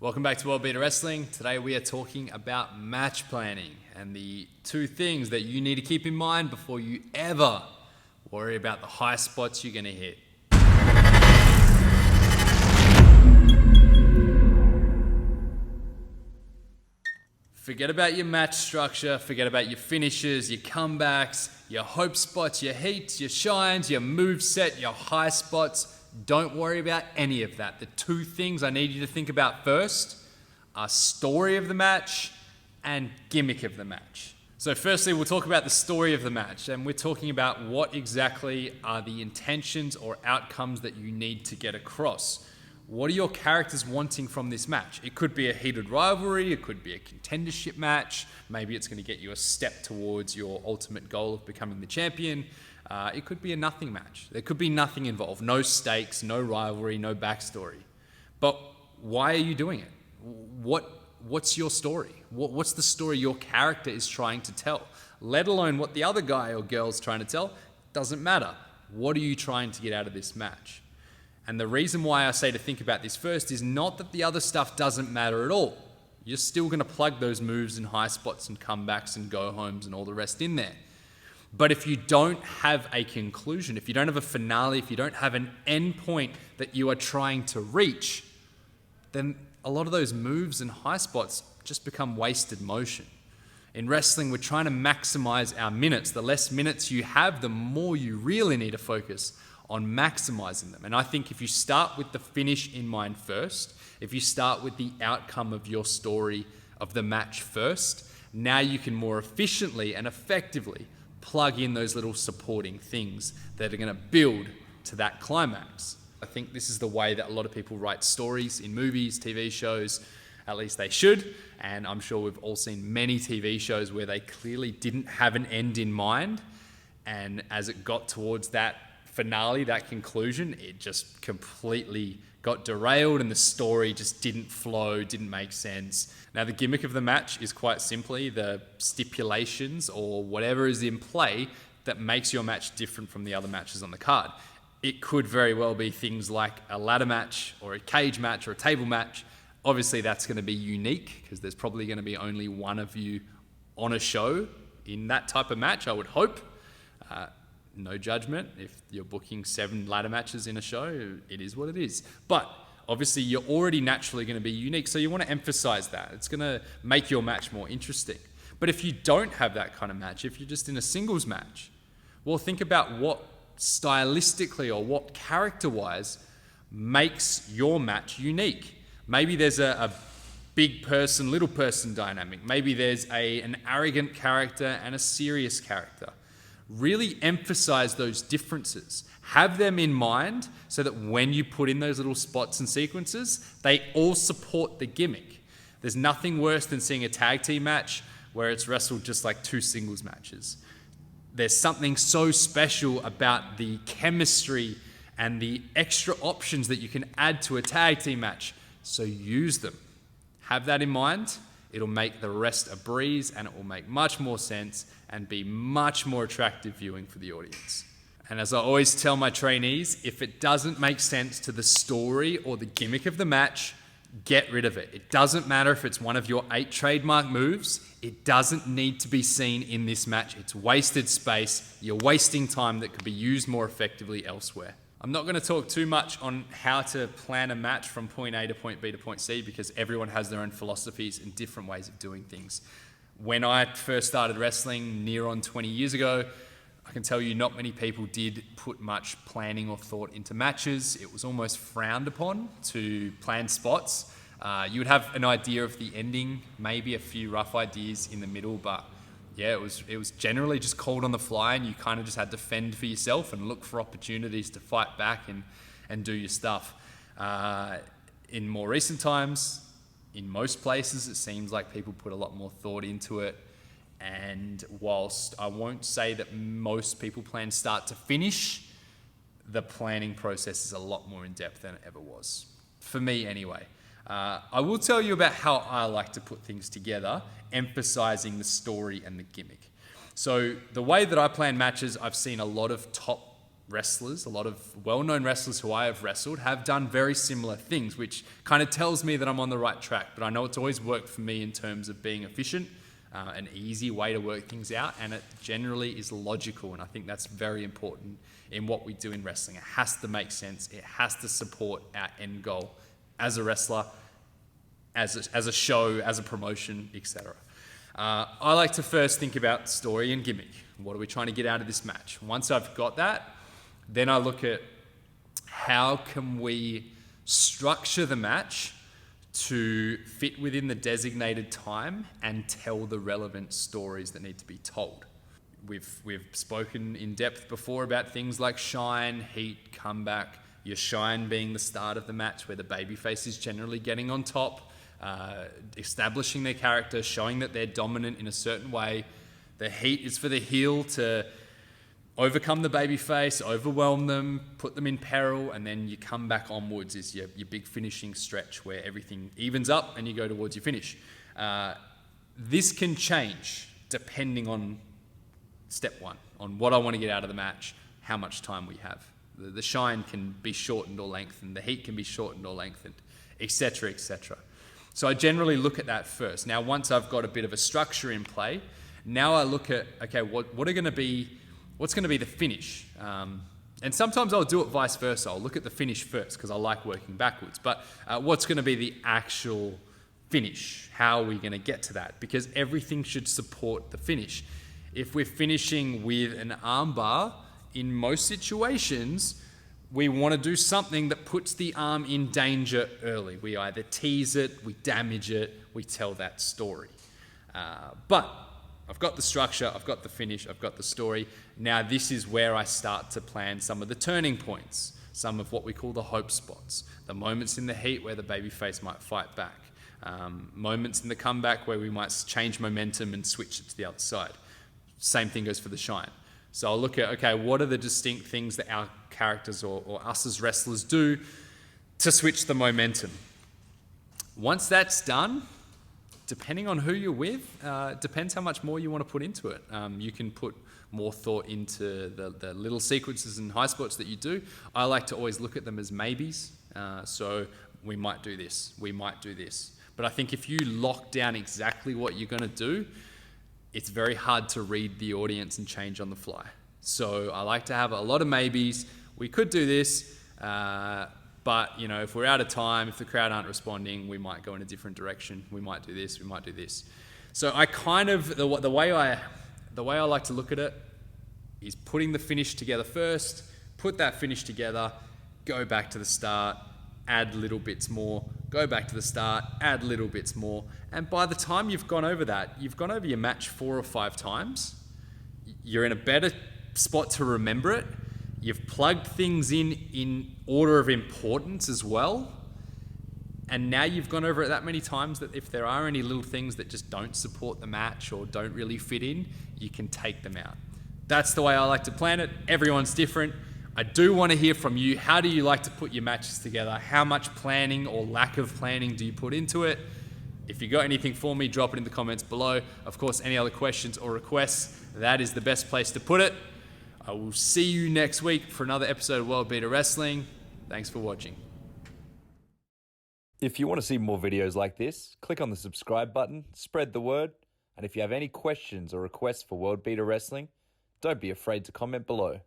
Welcome back to World-Beater Wrestling. Today we are talking about match planning and the two things that you need to keep in mind before you ever worry about the high spots you're going to hit. Forget about your match structure, forget about your finishes, your comebacks, your hope spots, your heats, your shines, your move set, your high spots. Don't worry about any of that. The two things I need you to think about first are story of the match and gimmick of the match. So firstly, we'll talk about the story of the match, and we're talking about what exactly are the intentions or outcomes that you need to get across. What are your characters wanting from this match? It could be a heated rivalry, it could be a contendership match, maybe it's going to get you a step towards your ultimate goal of becoming the champion. It could be a nothing match. There could be nothing involved, no stakes, no rivalry, no backstory. But why are you doing it? What's your story? What's the story your character is trying to tell? Let alone what the other guy or girl is trying to tell. Doesn't matter. What are you trying to get out of this match? And the reason why I say to think about this first is not that the other stuff doesn't matter at all. You're still going to plug those moves and high spots and comebacks and go-homes and all the rest in there. But if you don't have a conclusion, if you don't have a finale, if you don't have an end point that you are trying to reach, then a lot of those moves and high spots just become wasted motion. In wrestling, we're trying to maximize our minutes. The less minutes you have, the more you really need to focus on maximizing them. And I think if you start with the finish in mind first, if you start with the outcome of your story of the match first, now you can more efficiently and effectively plug in those little supporting things that are going to build to that climax. I think this is the way that a lot of people write stories in movies, TV shows, at least they should. And I'm sure we've all seen many TV shows where they clearly didn't have an end in mind. And as it got towards that finale, that conclusion, it just completely got derailed and the story just didn't flow, didn't make sense. Now, the gimmick of the match is quite simply the stipulations or whatever is in play that makes your match different from the other matches on the card. It could very well be things like a ladder match or a cage match or a table match. Obviously, that's going to be unique because there's probably going to be only one of you on a show in that type of match, I would hope. No judgment. If you're booking 7 ladder matches in a show, it is what it is. But obviously, you're already naturally going to be unique, so you want to emphasize that. It's going to make your match more interesting. But if you don't have that kind of match, if you're just in a singles match, well, think about what stylistically or what character-wise makes your match unique. Maybe there's a big person, little person dynamic. Maybe there's an arrogant character and a serious character. Really emphasize those differences. Have them in mind so that when you put in those little spots and sequences, they all support the gimmick. There's nothing worse than seeing a tag team match where it's wrestled just like 2 singles matches. There's something so special about the chemistry and the extra options that you can add to a tag team match. So use them. Have that in mind. It'll make the rest a breeze and it will make much more sense and be much more attractive viewing for the audience. And as I always tell my trainees, if it doesn't make sense to the story or the gimmick of the match, get rid of it. It doesn't matter if it's one of your 8 trademark moves. It doesn't need to be seen in this match. It's wasted space. You're wasting time that could be used more effectively elsewhere. I'm not going to talk too much on how to plan a match from point A to point B to point C because everyone has their own philosophies and different ways of doing things. When I first started wrestling near on 20 years ago, I can tell you not many people did put much planning or thought into matches. It was almost frowned upon to plan spots. You would have an idea of the ending, maybe a few rough ideas in the middle, but yeah, it was generally just called on the fly and you kind of just had to fend for yourself and look for opportunities to fight back and do your stuff. In more recent times, in most places, it seems like people put a lot more thought into it. And whilst I won't say that most people plan start to finish, the planning process is a lot more in depth than it ever was. For me anyway. I will tell you about how I like to put things together, emphasizing the story and the gimmick. So the way that I plan matches, I've seen a lot of top wrestlers, a lot of well-known wrestlers who I have wrestled have done very similar things, which kind of tells me that I'm on the right track. But I know it's always worked for me in terms of being efficient, an easy way to work things out, and it generally is logical. And I think that's very important in what we do in wrestling. It has to make sense. It has to support our end goal as a wrestler, as a show, as a promotion, etc. I like to first think about story and gimmick. What are we trying to get out of this match? Once I've got that, then I look at how can we structure the match to fit within the designated time and tell the relevant stories that need to be told. We've spoken in depth before about things like shine, heat, comeback. Your shine being the start of the match where the babyface is generally getting on top, establishing their character, showing that they're dominant in a certain way. The heat is for the heel to overcome the babyface, overwhelm them, put them in peril, and then you come back onwards is your big finishing stretch where everything evens up and you go towards your finish. This can change depending on step one, on what I want to get out of the match, how much time we have. The shine can be shortened or lengthened, the heat can be shortened or lengthened, etc., etc. So I generally look at that first. Now, once I've got a bit of a structure in play, now I look at, okay, what's going to be the finish? And sometimes I'll do it vice versa. I'll look at the finish first because I like working backwards. But what's going to be the actual finish? How are we going to get to that? Because everything should support the finish. If we're finishing with an armbar, in most situations, we want to do something that puts the arm in danger early. We either tease it, we damage it, we tell that story. But I've got the structure, I've got the finish, I've got the story. Now this is where I start to plan some of the turning points, some of what we call the hope spots, the moments in the heat where the babyface might fight back, moments in the comeback where we might change momentum and switch it to the other side. Same thing goes for the shine. So I'll look at, okay, what are the distinct things that our characters or us as wrestlers do to switch the momentum? Once that's done, depending on who you're with, depends how much more you want to put into it. You can put more thought into the little sequences and high spots that you do. I like to always look at them as maybes. So we might do this, we might do this. But I think if you lock down exactly what you're going to do, it's very hard to read the audience and change on the fly. So I like to have a lot of maybes. We could do this, but if we're out of time, if the crowd aren't responding, we might go in a different direction. We might do this, we might do this. So I kind of, the way I like to look at it is putting the finish together first, put that finish together, go back to the start, add little bits more, go back to the start, add little bits more. And by the time you've gone over that, you've gone over your match 4 or 5 times. You're in a better spot to remember it. You've plugged things in order of importance as well. And now you've gone over it that many times that if there are any little things that just don't support the match or don't really fit in, you can take them out. That's the way I like to plan it. Everyone's different. I do want to hear from you. How do you like to put your matches together? How much planning or lack of planning do you put into it? If you got anything for me, drop it in the comments below. Of course, any other questions or requests, that is the best place to put it. I will see you next week for another episode of World-Beater Wrestling. Thanks for watching. If you want to see more videos like this, click on the subscribe button, spread the word, and if you have any questions or requests for World-Beater Wrestling, don't be afraid to comment below.